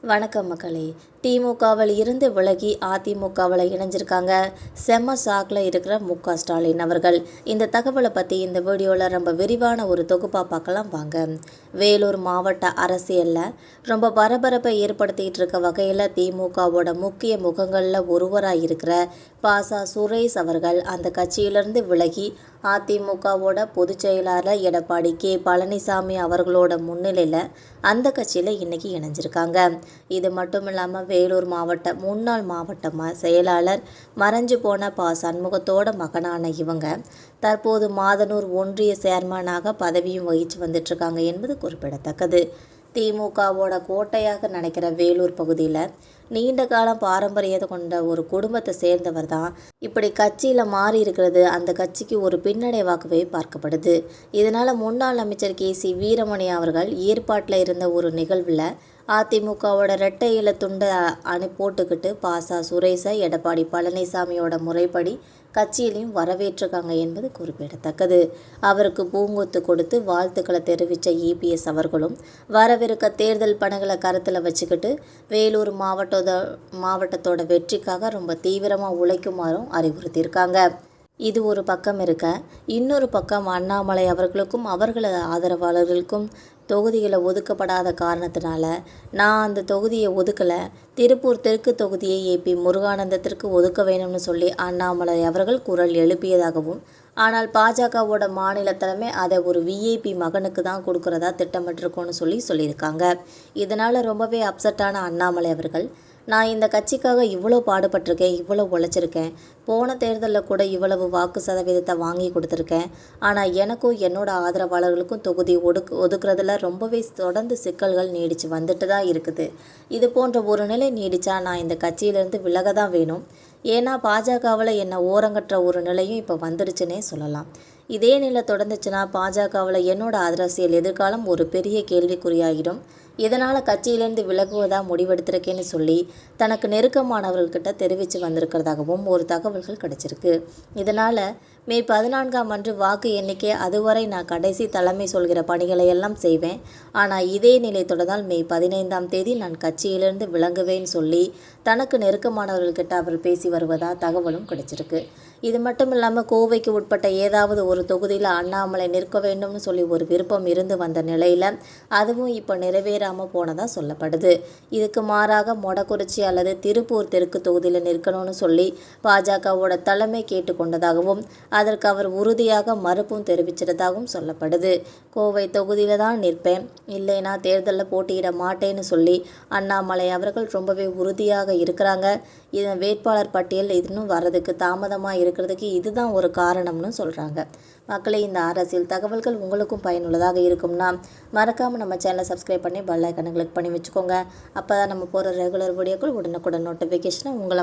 வணக்கம் மக்களே. திமுகவில் இருந்து விலகி அதிமுகவில் இணைஞ்சிருக்காங்க. செம்ம சாக்கில் இருக்கிற மு.க. ஸ்டாலின் அவர்கள். இந்த தகவலை பற்றி இந்த வீடியோவில் ரொம்ப விரிவான ஒரு தொகுப்பாக பார்க்கலாம் வாங்க. வேலூர் மாவட்ட அரசியலில் ரொம்ப பரபரப்பை ஏற்படுத்திகிட்டு இருக்க வகையில் திமுகவோட முக்கிய முகங்களில் ஒருவராக இருக்கிற பாசா சுரேஷ் அவர்கள் அந்த கட்சியிலிருந்து விலகி அதிமுகவோட பொதுச் செயலாளர் எடப்பாடி கே. பழனிசாமி அவர்களோட முன்னிலையில் அந்த கட்சியில் இன்றைக்கி இணைஞ்சிருக்காங்க. இது மட்டும் இல்லாமல் வேலூர் மாவட்ட முன்னாள் மாவட்ட செயலாளர் மறைஞ்சு போன ப. சண்முகத்தோட மகனான இவங்க தற்போது மாதனூர் ஒன்றிய சேர்மனாக பதவியும் வகித்து வந்துட்டுருக்காங்க என்பது குறிப்பிடத்தக்கது. திமுகவோட கோட்டையாக நினைக்கிற வேலூர் பகுதியில் நீண்ட காலம் பாரம்பரியத்தை கொண்ட ஒரு குடும்பத்தை சேர்ந்தவர் தான் இப்படி கட்சியில் மாறி இருக்கிறது அந்த கட்சிக்கு ஒரு பின்னடைவாகவே பார்க்கப்படுது. இதனால் முன்னாள் அமைச்சர் கே.சி. வீரமணி அவர்கள் ஏற்பாட்டில் இருந்த ஒரு நிகழ்வில் அதிமுகவோட இரட்டை இலை துண்டை போட்டுக்கிட்டு பாசா சுரேஷை எடப்பாடி பழனிசாமியோட முறைப்படி கட்சியிலையும் வரவேற்றிருக்காங்க என்பது குறிப்பிடத்தக்கது. அவருக்கு பூங்கொத்து கொடுத்து வாழ்த்துக்களை தெரிவித்த இபிஎஸ் அவர்களும் வரவிருக்க தேர்தல் பணிகளை கருத்தில் வச்சுக்கிட்டு வேலூர் மாவட்டத்தோட வெற்றிக்காக ரொம்ப தீவிரமாக உழைக்குமாறும் அறிவுறுத்தியிருக்காங்க. இது ஒரு பக்கம் இருக்க, இன்னொரு பக்கம் அண்ணாமலை அவர்களுக்கும் அவர்களது ஆதரவாளர்களுக்கும் தொகுதிகளை ஒதுக்கப்படாத காரணத்தினால நான் அந்த தொகுதியை ஒதுக்கலை, திருப்பூர் தெற்கு தொகுதியை ஏபி முருகானந்தத்திற்கு ஒதுக்க வேணும்னு சொல்லி அண்ணாமலை அவர்கள் குரல் எழுப்பியதாகவும், ஆனால் பாஜகவோட மாநில தலைமை அதை ஒரு விஐபி மகனுக்கு தான் கொடுக்குறதா திட்டமிட்டிருக்கோன்னு சொல்லியிருக்காங்க. இதனால் ரொம்பவே அப்செட்டான அண்ணாமலை அவர்கள், நான் இந்த கட்சிக்காக இவ்வளோ பாடுபட்டிருக்கேன், இவ்வளோ உழைச்சிருக்கேன், போன தேர்தலில் கூட இவ்வளவு வாக்கு சதவீதத்தை வாங்கி கொடுத்துருக்கேன், ஆனால் எனக்கும் என்னோட ஆதரவாளர்களுக்கும் தொகுதி ஒதுக்குறதுல ரொம்பவே தொடர்ந்து சிக்கல்கள் நீடித்து வந்துட்டு தான் இருக்குது. இது போன்ற ஒரு நிலை நீடித்தா நான் இந்த கட்சியிலேருந்து விலக தான் வேணும். ஏன்னா பாஜகவில் என்னை ஓரங்கட்டுற ஒரு நிலையும் இப்போ வந்துடுச்சுன்னே சொல்லலாம். இதே நிலை தொடர்ந்துச்சுன்னா பாஜகவில் என்னோட அரசியல் எதிர்காலம் ஒரு பெரிய கேள்விக்குறியாகிடும். இதனால் கட்சியிலேருந்து விலகுவதாக முடிவெடுத்திருக்கேன்னு சொல்லி தனக்கு நெருக்கமானவர்கள்கிட்ட தெரிவித்து வந்திருக்கிறதாகவும் ஒரு தகவல்கள் கிடைச்சிருக்கு. இதனால் மே 14ஆம் அன்று வாக்கு எண்ணிக்கை, அதுவரை நான் கடைசி தலைமை சொல்கிற பணிகளை எல்லாம் செய்வேன். ஆனால் இதே நிலை தொடர்ந்தால் மே 15ஆம் தேதி நான் கட்சியிலிருந்து விலகுவேன்னு சொல்லி தனக்கு நெருக்கமானவர்கள்கிட்ட அவர் பேசி வருவதாக தகவலும் கிடைச்சிருக்கு. இது மட்டும் இல்லாமல் கோவைக்கு உட்பட்ட ஏதாவது ஒரு தொகுதியில் அண்ணாமலை நிற்க வேண்டும்னு சொல்லி ஒரு விருப்பம் இருந்து வந்த நிலையில் அதுவும் இப்போ நிறைவேறாமல் போனதாக சொல்லப்படுது. இதுக்கு மாறாக மொடக்குறிச்சி அல்லது திருப்பூர் தெற்கு தொகுதியில் நிற்கணும்னு சொல்லி பாஜகவோட தலைமை கேட்டுக்கொண்டதாகவும் அதற்கு அவர் உறுதியாக மறுப்பும் தெரிவிச்சிட்டதாகவும் சொல்லப்படுது. கோவை தொகுதியில் தான் நிற்பேன், இல்லைனா தேர்தலில் போட்டியிட மாட்டேன்னு சொல்லி அண்ணாமலை அவர்கள் ரொம்பவே உறுதியாக இருக்கிறாங்க. இதன் வேட்பாளர் பட்டியல் இன்னும் வர்றதுக்கு தாமதமாக இருக்கிறதுக்கு இதுதான் ஒரு காரணம்னு சொல்கிறாங்க. மக்களே, இந்த அரசியல் தகவல்கள் உங்களுக்கும் பயனுள்ளதாக இருக்கும்னா மறக்காமல் நம்ம சேனலை சப்ஸ்கிரைப் பண்ணி பெல் ஐக்கானை கிளிக் பண்ணி வச்சுக்கோங்க. அப்போ தான் நம்ம போகிற ரெகுலர் வீடியோக்கள் உடனுக்குடன் நோட்டிஃபிகேஷனை உங்களை